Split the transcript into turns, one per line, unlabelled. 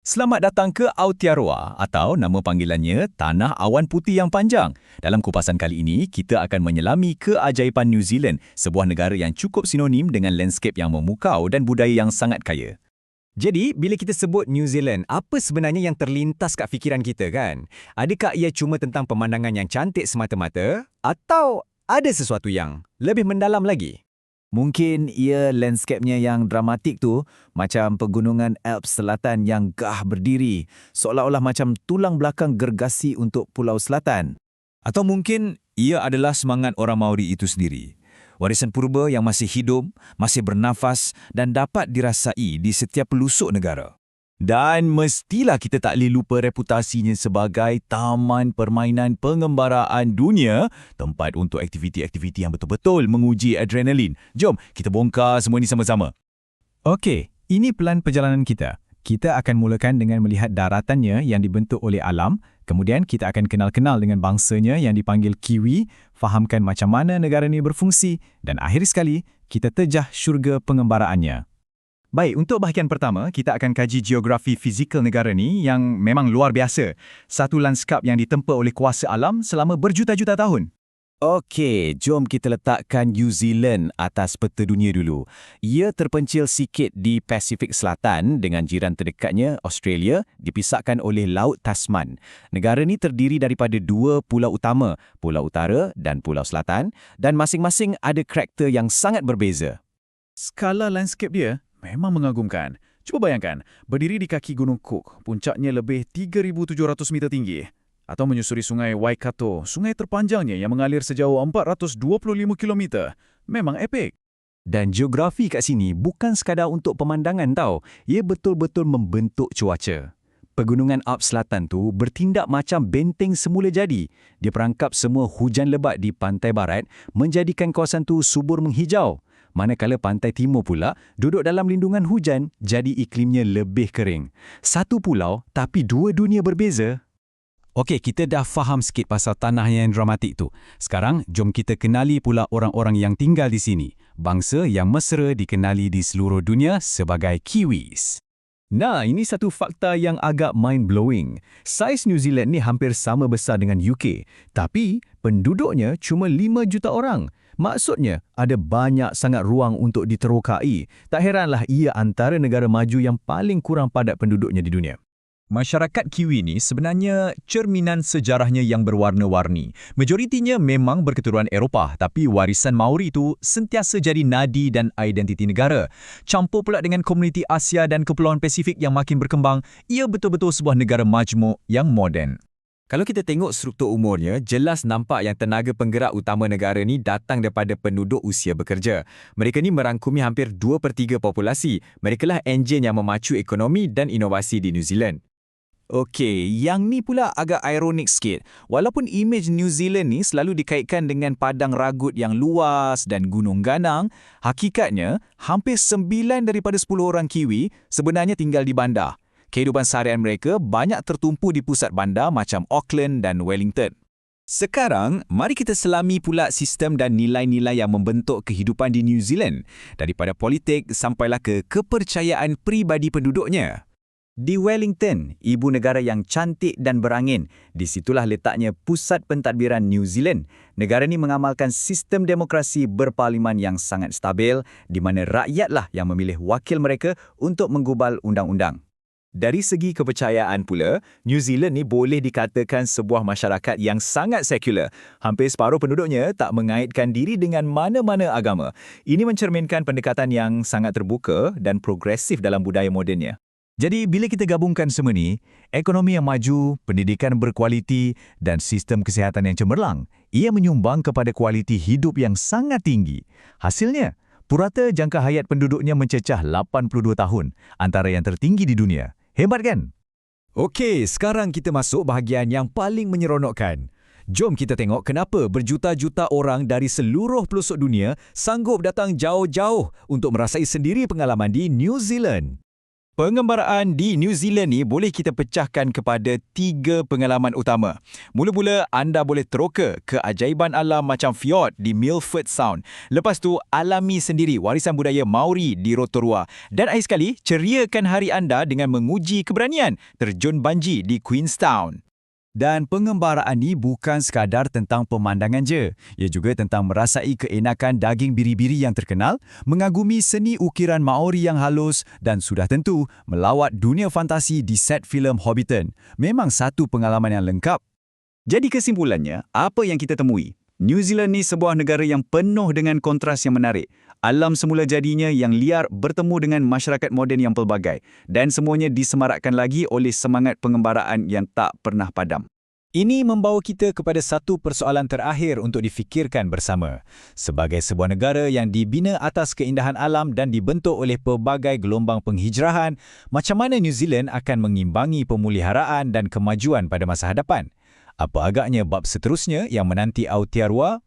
Selamat datang ke Aotearoa atau nama panggilannya Tanah Awan Putih yang Panjang. Dalam kupasan kali ini, kita akan menyelami keajaiban New Zealand, sebuah negara yang cukup sinonim dengan landscape yang memukau dan budaya yang sangat kaya.
Jadi, bila kita sebut New Zealand, apa sebenarnya yang terlintas kat fikiran kita kan? Adakah ia cuma tentang pemandangan yang cantik semata-mata? Atau ada sesuatu yang lebih mendalam lagi?
Mungkin ia landscape-nya yang dramatik tu, macam pegunungan Alps Selatan yang gah berdiri, seolah-olah macam tulang belakang gergasi untuk Pulau Selatan.
Atau mungkin ia adalah semangat orang Maori itu sendiri. Warisan purba yang masih hidup, masih bernafas dan dapat dirasai di setiap pelosok negara. Dan mestilah kita tak boleh lupa reputasinya sebagai taman permainan pengembaraan dunia, tempat untuk aktiviti-aktiviti yang betul-betul menguji adrenalin. Jom, kita bongkar semua ini sama-sama.
Okey, ini pelan perjalanan kita. Kita akan mulakan dengan melihat daratannya yang dibentuk oleh alam, kemudian kita akan kenal-kenal dengan bangsanya yang dipanggil Kiwi, fahamkan macam mana negara ini berfungsi, dan akhir sekali, kita terjah syurga pengembaraannya. Baik, untuk bahagian pertama, kita akan kaji geografi fizikal negara ni yang memang luar biasa. Satu lanskap yang ditempa oleh kuasa alam selama berjuta-juta tahun.
Okey, jom kita letakkan New Zealand atas peta dunia dulu. Ia terpencil sikit di Pasifik Selatan dengan jiran terdekatnya, Australia, dipisahkan oleh Laut Tasman. Negara ni terdiri daripada dua pulau utama, Pulau Utara dan Pulau Selatan, dan masing-masing ada karakter yang sangat berbeza.
Skala landscape dia memang mengagumkan. Cuba bayangkan, berdiri di kaki Gunung Cook, puncaknya lebih 3,700 meter tinggi. Atau menyusuri sungai Waikato, sungai terpanjangnya yang mengalir sejauh 425 km. Memang epik.
Dan geografi kat sini bukan sekadar untuk pemandangan tau, ia betul-betul membentuk cuaca. Pegunungan Alps Selatan tu bertindak macam benteng semula jadi. Dia perangkap semua hujan lebat di pantai barat, menjadikan kawasan tu subur menghijau. Manakala pantai timur pula duduk dalam lindungan hujan, jadi iklimnya lebih kering. Satu pulau tapi dua dunia berbeza.
Okey, kita dah faham sikit pasal tanah yang dramatik tu. Sekarang, jom kita kenali pula orang-orang yang tinggal di sini. Bangsa yang mesra dikenali di seluruh dunia sebagai Kiwis.
Nah, ini satu fakta yang agak mind-blowing. Saiz New Zealand ni hampir sama besar dengan UK, tapi penduduknya cuma 5 juta orang. Maksudnya, ada banyak sangat ruang untuk diterokai. Tak heranlah ia antara negara maju yang paling kurang padat penduduknya di dunia.
Masyarakat Kiwi ni sebenarnya cerminan sejarahnya yang berwarna-warni. Majoritinya memang berketurunan Eropah, tapi warisan Maori itu sentiasa jadi nadi dan identiti negara. Campur pula dengan komuniti Asia dan Kepulauan Pasifik yang makin berkembang, ia betul-betul sebuah negara majmuk yang moden.
Kalau kita tengok struktur umurnya, jelas nampak yang tenaga penggerak utama negara ni datang daripada penduduk usia bekerja. Mereka ni merangkumi hampir 2/3 populasi. Merekalah enjin yang memacu ekonomi dan inovasi di New Zealand.
Okey, yang ni pula agak ironik sikit. Walaupun imej New Zealand ni selalu dikaitkan dengan padang ragut yang luas dan gunung ganang, hakikatnya hampir 9 daripada 10 orang Kiwi sebenarnya tinggal di bandar. Kehidupan seharian mereka banyak tertumpu di pusat bandar macam Auckland dan Wellington.
Sekarang, mari kita selami pula sistem dan nilai-nilai yang membentuk kehidupan di New Zealand, daripada politik sampailah ke kepercayaan peribadi penduduknya.
Di Wellington, ibu negara yang cantik dan berangin, di situlah letaknya pusat pentadbiran New Zealand. Negara ini mengamalkan sistem demokrasi berparlimen yang sangat stabil, di mana rakyatlah yang memilih wakil mereka untuk menggubal undang-undang.
Dari segi kepercayaan pula, New Zealand ni boleh dikatakan sebuah masyarakat yang sangat sekular. Hampir separuh penduduknya tak mengaitkan diri dengan mana-mana agama. Ini mencerminkan pendekatan yang sangat terbuka dan progresif dalam budaya modennya.
Jadi, bila kita gabungkan semua ni, ekonomi yang maju, pendidikan berkualiti dan sistem kesihatan yang cemerlang, ia menyumbang kepada kualiti hidup yang sangat tinggi. Hasilnya, purata jangka hayat penduduknya mencecah 82 tahun, antara yang tertinggi di dunia. Hebat kan?
Okey, sekarang kita masuk bahagian yang paling menyeronokkan. Jom kita tengok kenapa berjuta-juta orang dari seluruh pelosok dunia sanggup datang jauh-jauh untuk merasai sendiri pengalaman di New Zealand.
Pengembaraan di New Zealand ni boleh kita pecahkan kepada 3 pengalaman utama. Mula-mula, anda boleh teroka keajaiban alam macam fjord di Milford Sound. Lepas tu, alami sendiri warisan budaya Maori di Rotorua. Dan akhir sekali, ceriakan hari anda dengan menguji keberanian terjun banji di Queenstown. Dan pengembaraan ni bukan sekadar tentang pemandangan je. Ia juga tentang merasai keenakan daging biri-biri yang terkenal, mengagumi seni ukiran Maori yang halus dan sudah tentu melawat dunia fantasi di set filem Hobbiton. Memang satu pengalaman yang lengkap.
Jadi kesimpulannya, apa yang kita temui? New Zealand ni sebuah negara yang penuh dengan kontras yang menarik. Alam semula jadinya yang liar bertemu dengan masyarakat moden yang pelbagai. Dan semuanya disemarakkan lagi oleh semangat pengembaraan yang tak pernah padam.
Ini membawa kita kepada satu persoalan terakhir untuk difikirkan bersama. Sebagai sebuah negara yang dibina atas keindahan alam dan dibentuk oleh pelbagai gelombang penghijrahan, macam mana New Zealand akan mengimbangi pemeliharaan dan kemajuan pada masa hadapan? Apa agaknya bab seterusnya yang menanti Aotearoa?